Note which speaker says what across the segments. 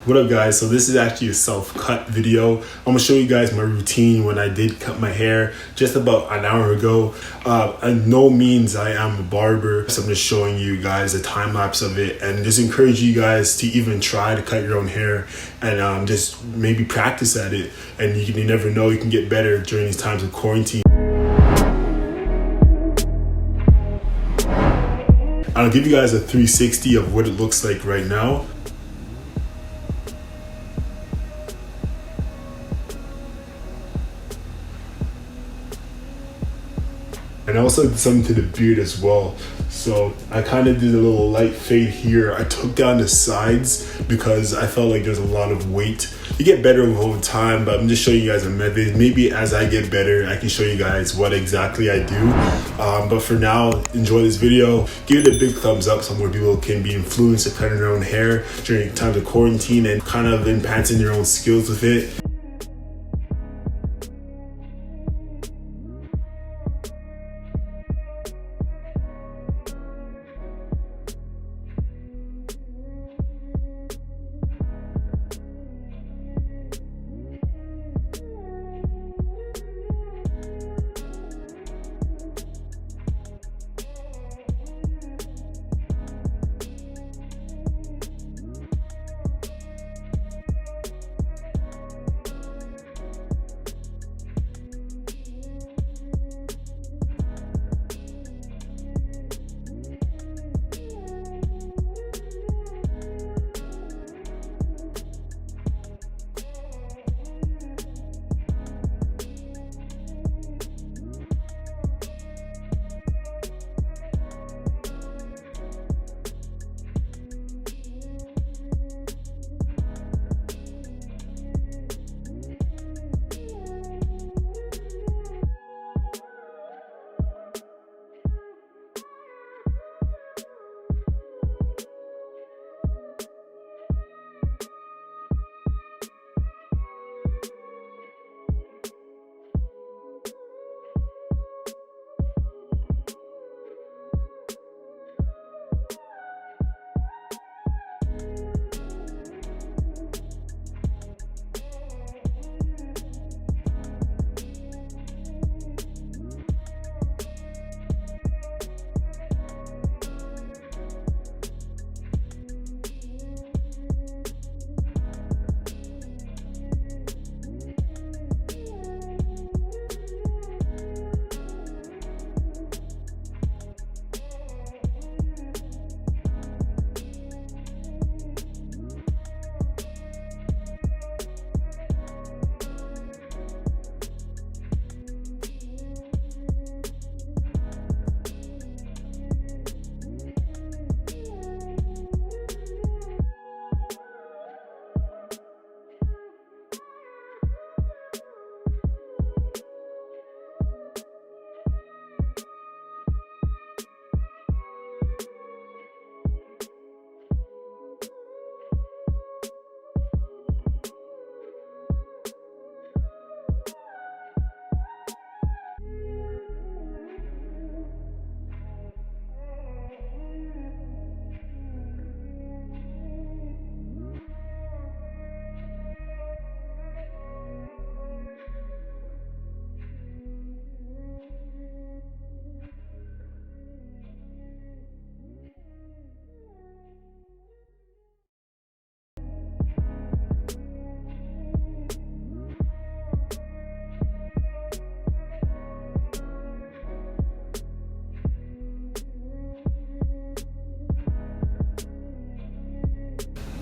Speaker 1: What up guys, so this is actually a self-cut video. I'm gonna show you guys my routine when I did cut my hair just about an hour ago. And no means I am a barber, so I'm just showing you guys a time lapse of it and just encourage you guys to even try to cut your own hair and just maybe practice at it. And you never know, you can get better during these times of quarantine. I'll give you guys a 360 of what it looks like right now. And I also did something to the beard as well. So I kind of did a little light fade here. I took down the sides because I felt like there's a lot of weight. You get better over time, but I'm just showing you guys a method. Maybe as I get better, I can show you guys what exactly I do. But for now, enjoy this video. Give it a big thumbs up so more people can be influenced to cutting their own hair during times of quarantine and kind of enhancing their own skills with it.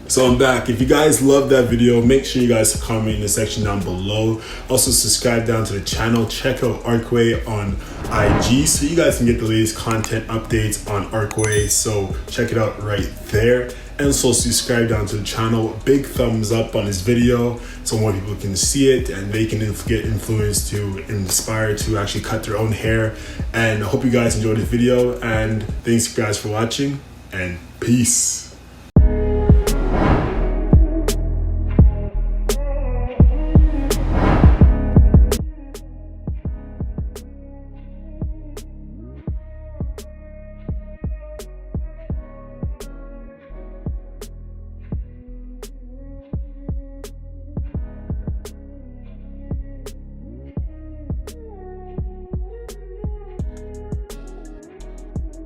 Speaker 1: So I'm back. If you guys love that video, make sure you guys comment in the section down below. Also subscribe down to the channel. Check out Arccway on IG so you guys can get the latest content updates on Arccway. So check it out right there. And also subscribe down to the channel. Big thumbs up on this video so more people can see it and they can get influenced to inspire to actually cut their own hair. And I hope you guys enjoyed this video, and thanks guys for watching, and peace.